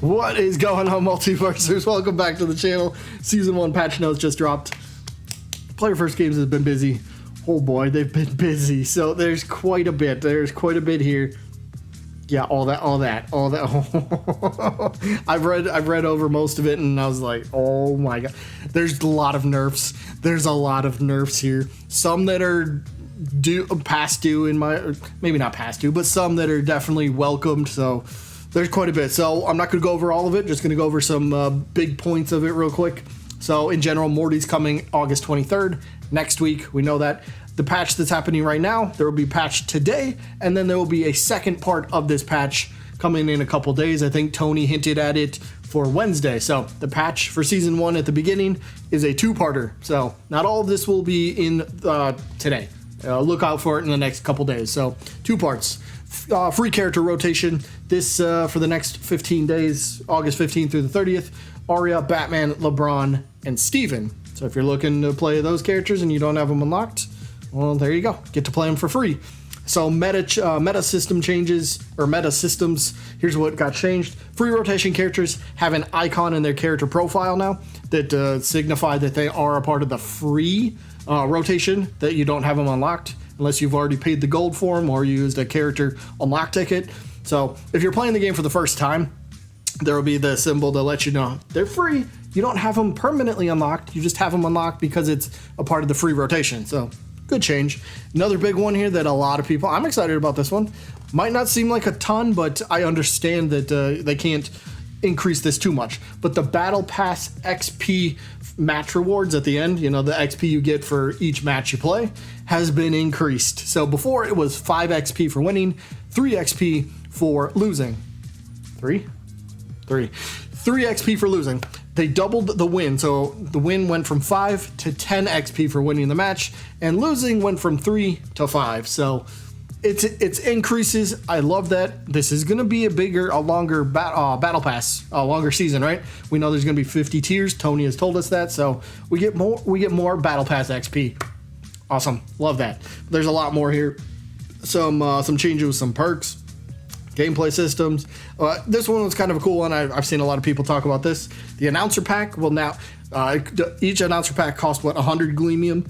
What is going on, Multiversers? Welcome back to the channel. Season 1 patch notes just dropped. Player first games has been busy. Oh boy, they've been busy. So there's quite a bit. There's quite a bit here. Yeah, all that. I've read over most of it, and I was like, oh my god. There's a lot of nerfs. There's a lot of nerfs here. Some that are past due in my, maybe not past due, but some that are definitely welcomed. So there's quite a bit. So I'm not going to go over all of it. Just going to go over some big points of it real quick. So in general, Morty's coming August 23rd. Next week, we know that. The patch that's happening right now, there will be patch today, and then there will be a second part of this patch coming in a couple days. I think Tony hinted at it for Wednesday. So the patch for Season 1 at the beginning is a two-parter. So not all of this will be in today. Look out for it in the next couple days. So 2 parts. Free character rotation. This for the next 15 days, August 15th through the 30th. Arya, Batman, LeBron, and Steven. So if you're looking to play those characters and you don't have them unlocked, well, there you go. Get to play them for free. So meta system changes, or meta systems, here's what got changed. Free rotation characters have an icon in their character profile now that signify that they are a part of the free rotation, that you don't have them unlocked unless you've already paid the gold for them or used a character unlock ticket. So if you're playing the game for the first time, there will be the symbol to let you know they're free. You don't have them permanently unlocked. You just have them unlocked because it's a part of the free rotation. So good change. Another big one here that a lot of people, I'm excited about this one. Might not seem like a ton, but I understand that they can't increase this too much. But the Battle Pass XP match rewards at the end, you know, the XP you get for each match you play, has been increased. So before it was 5 XP for winning, 3 XP for losing. 3 XP for losing. They doubled the win, so the win went from 5 to 10 XP for winning the match, and losing went from 3 to 5. So it's increases. I love that. This is going to be a longer battle pass, a longer season, right? We know there's going to be 50 tiers. Tony has told us that, so we get more battle pass XP. Awesome, love that. There's a lot more here. Some changes with some perks. Gameplay systems. This one was kind of a cool one. I've seen a lot of people talk about this. The announcer pack will now, each announcer pack costs, 100 Gleamium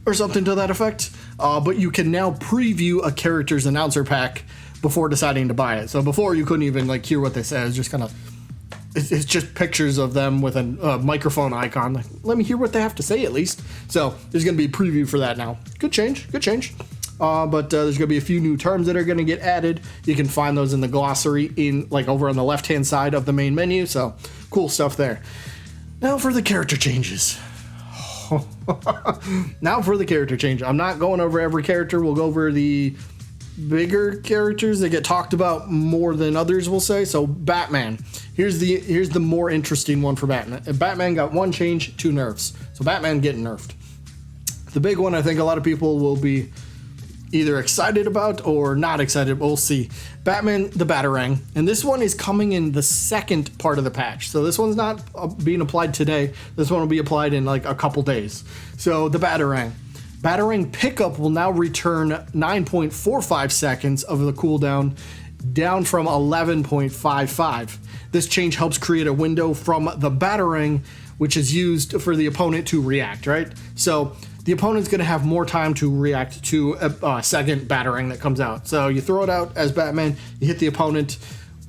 or something to that effect. But you can now preview a character's announcer pack before deciding to buy it. So before you couldn't even hear what they said. It's just kind of, it's just pictures of them with a microphone icon. Like, let me hear what they have to say at least. So there's going to be a preview for that now. Good change. But there's going to be a few new terms that are going to get added. You can find those in the glossary over on the left-hand side of the main menu. So cool stuff there. Now for the character changes. I'm not going over every character. We'll go over the bigger characters that get talked about more than others, we'll say. So Batman. Here's the more interesting one for Batman. Batman got 1 change, 2 nerfs. So Batman getting nerfed. The big one I think a lot of people will be either excited about or not excited. We'll see. Batman the Batarang. And this one is coming in the second part of the patch. So this one's not being applied today. This one will be applied in a couple days. So the Batarang. Batarang pickup will now return 9.45 seconds of the cooldown, down from 11.55. This change helps create a window from the Batarang, which is used for the opponent to react, right? So the opponent's going to have more time to react to a second Batarang that comes out. So you throw it out as Batman, you hit the opponent.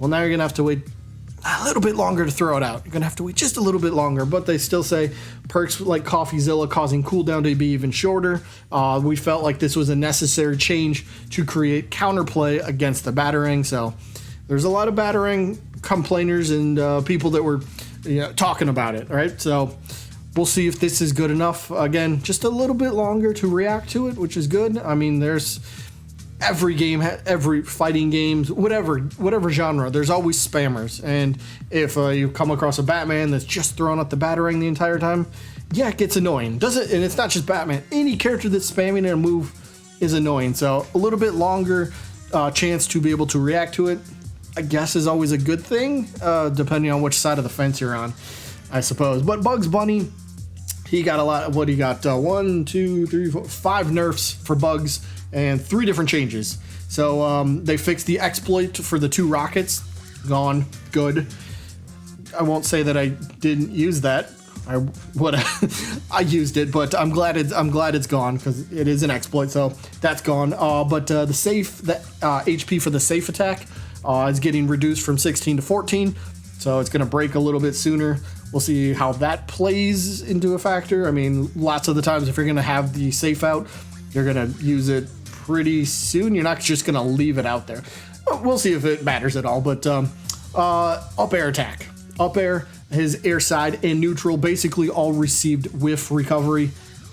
Well, now you're going to have to wait a little bit longer to throw it out. You're going to have to wait just a little bit longer, but they still say perks like CoffeeZilla causing cooldown to be even shorter. We felt like this was a necessary change to create counterplay against the Batarang. So there's a lot of Batarang complainers and people that were talking about it, right? So we'll see if this is good enough. Again, just a little bit longer to react to it, which is good. I mean, there's every game, every fighting games, whatever genre, there's always spammers. And if you come across a Batman that's just throwing up the Batarang the entire time, yeah, it gets annoying. And it's not just Batman. Any character that's spamming a move is annoying. So a little bit longer chance to be able to react to it, I guess, is always a good thing, depending on which side of the fence you're on, I suppose. But Bugs Bunny, he got a lot. What he got? 1, 2, 3, 4, 5 nerfs for Bugs and 3 different changes. So they fixed the exploit for the 2 rockets. Gone. Good. I won't say that I didn't use that. I used it, but I'm glad it's gone because it is an exploit, so that's gone. But the HP for the safe attack is getting reduced from 16 to 14, so it's gonna break a little bit sooner. We'll see how that plays into a factor. I mean, lots of the times if you're gonna have the safe out, you're gonna use it pretty soon. You're not just gonna leave it out there. We'll see if it matters at all. But up air attack, up air. His air side and neutral basically all received whiff recovery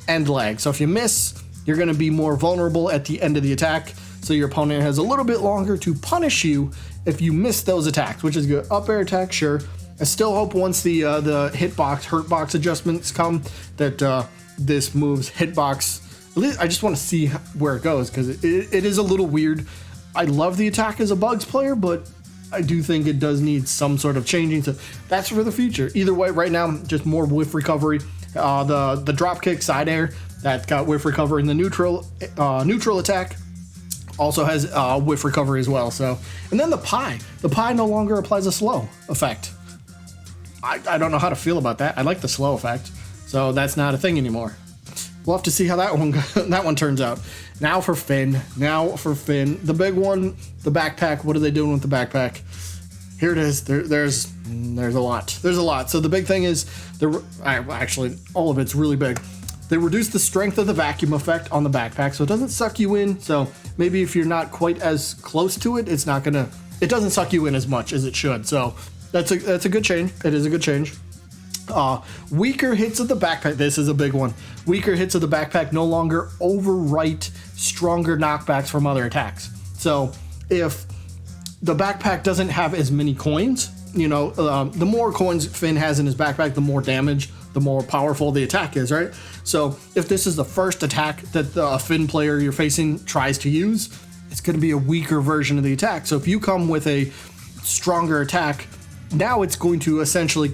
and lag. So if you miss, you're going to be more vulnerable at the end of the attack. So your opponent has a little bit longer to punish you if you miss those attacks, which is good. Up air attack, sure. I still hope once the hitbox, hurtbox adjustments come that this moves hitbox. I just want to see where it goes because it is a little weird. I love the attack as a Bugs player, but I do think it does need some sort of changing, so that's for the future. Either way, right now, just more whiff recovery. The drop kick side air, that got whiff recovery, and the neutral attack also has whiff recovery as well. So, and then the pie no longer applies a slow effect. I don't know how to feel about that. I like the slow effect, so that's not a thing anymore. We'll have to see how that one turns out. Now for Finn. The big one, the backpack. What are they doing with the backpack? Here it is. There's a lot. So the big thing is, actually, all of it's really big. They reduced the strength of the vacuum effect on the backpack, so it doesn't suck you in. So maybe if you're not quite as close to it, it doesn't suck you in as much as it should. So that's a good change. It is a good change. Weaker hits of the backpack. This is a big one. Weaker hits of the backpack no longer overwrite stronger knockbacks from other attacks. So if the backpack doesn't have as many coins, the more coins Finn has in his backpack, the more damage, the more powerful the attack is, right? So if this is the first attack that the Finn player you're facing tries to use, it's going to be a weaker version of the attack. So if you come with a stronger attack, now it's going to essentially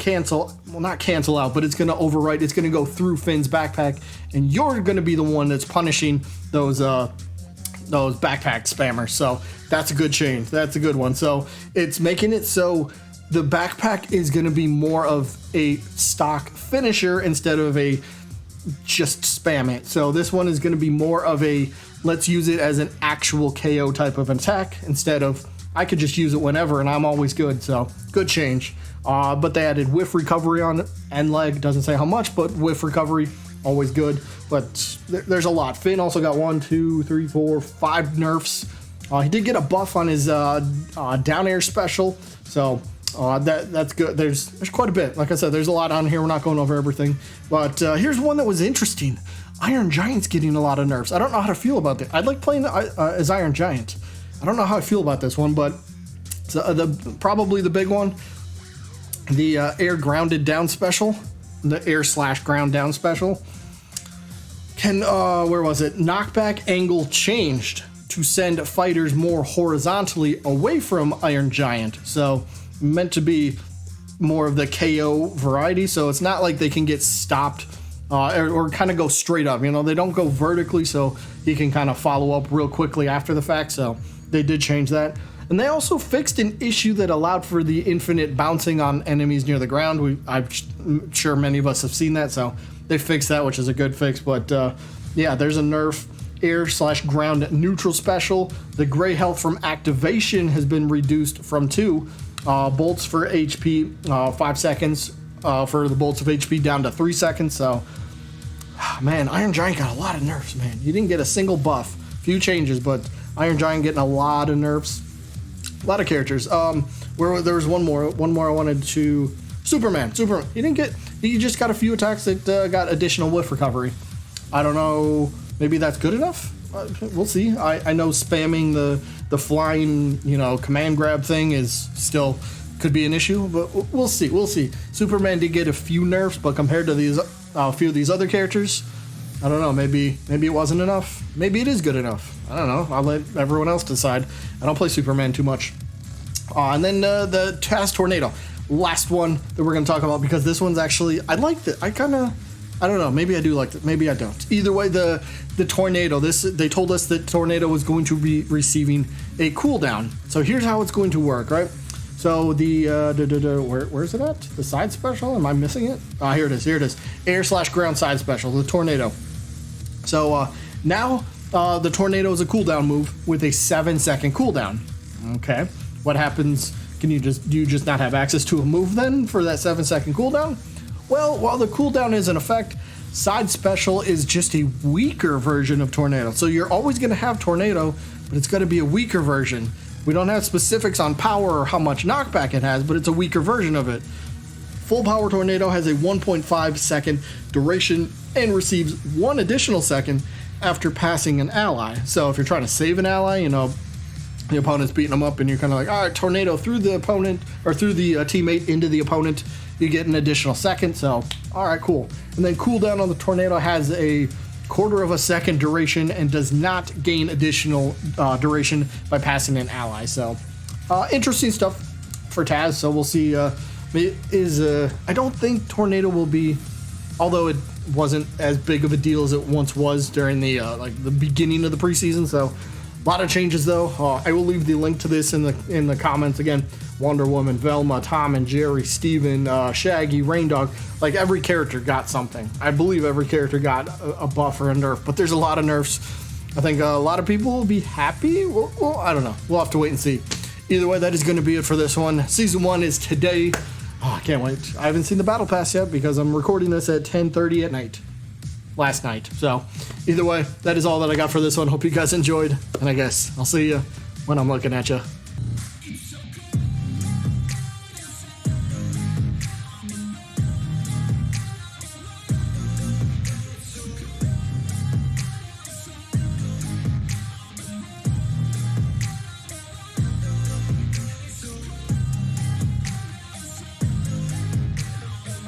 not cancel out, but it's going to overwrite. It's going to go through Finn's backpack, and you're going to be the one that's punishing those backpack spammers. So that's a good change. That's a good one. So it's making it so the backpack is going to be more of a stock finisher instead of a just spam it. So this one is going to be more of a let's use it as an actual KO type of attack instead of I could just use it whenever and I'm always good. So good change. But they added whiff recovery on it and leg. Doesn't say how much, but whiff recovery, always good. But there's a lot. Finn also got 1, 2, 3, 4, 5 nerfs. He did get a buff on his down air special. So that's good. There's quite a bit. Like I said, there's a lot on here. We're not going over everything. But here's one that was interesting. Iron Giant's getting a lot of nerfs. I don't know how to feel about it. I'd like playing as Iron Giant. I don't know how I feel about this one, but probably the big one, the air grounded down special, the air/ground down special, can, where was it? Knockback angle changed to send fighters more horizontally away from Iron Giant. So meant to be more of the KO variety. So it's not like they can get stopped or kind of go straight up. They don't go vertically, so he can kind of follow up real quickly after the fact. So they did change that. And they also fixed an issue that allowed for the infinite bouncing on enemies near the ground. I'm sure many of us have seen that, so they fixed that, which is a good fix. But yeah, there's a nerf air/ground neutral special. The gray health from activation has been reduced from 2 bolts for HP, 5 seconds for the bolts of HP down to 3 seconds. So, man, Iron Giant got a lot of nerfs, man. You didn't get a single buff. Few changes, but Iron Giant getting a lot of nerfs. A lot of characters. Where there was one more I wanted to. Superman. He just got a few attacks that got additional whiff recovery. I don't know. Maybe that's good enough. We'll see. I know spamming the flying, command grab thing is still could be an issue, but we'll see. Superman did get a few nerfs, but compared to these a few of these other characters, I don't know. Maybe it wasn't enough. Maybe it is good enough. I don't know. I'll let everyone else decide. I don't play Superman too much. And then the Task Tornado, last one that we're going to talk about, because this one's actually I liked it. I don't know. Maybe I do like it. Maybe I don't. Either way, the Tornado. They told us that Tornado was going to be receiving a cooldown. So here's how it's going to work, right? So where's it at? The side special? Am I missing it? Here it is. Here it is. Air/ground side special, the tornado. So now the tornado is a cooldown move with a 7-second cooldown. Okay. What happens? Do you just not have access to a move then for that 7-second cooldown? Well, while the cooldown is in effect, side special is just a weaker version of tornado. So you're always going to have tornado, but it's going to be a weaker version. We don't have specifics on power or how much knockback it has, but it's a weaker version of it. Full power tornado has a 1.5 second duration and receives 1 additional second after passing an ally. So if you're trying to save an ally, you know, the opponent's beating them up and you're kind of like, all right, tornado through the opponent or through the teammate into the opponent, you get an additional second. So, all right, cool. And then cooldown on the tornado has a 1/4 of a second duration and does not gain additional duration by passing an ally. So, interesting stuff for Taz. So we'll see. I don't think tornado will be, although it wasn't as big of a deal as it once was during the the beginning of the preseason. So a lot of changes though. I will leave the link to this in the comments again. Wonder Woman, Velma, Tom and Jerry, Steven, Shaggy, Raindog, like every character got something. I believe every character got a buff or a nerf, but there's a lot of nerfs. I think a lot of people will be happy. Well, I don't know. We'll have to wait and see. Either way, that is going to be it for this one. Season 1 is today. Oh, I can't wait. I haven't seen the Battle Pass yet because I'm recording this at 10:30 at night. Last night. So either way, that is all that I got for this one. Hope you guys enjoyed, and I guess I'll see you when I'm looking at you.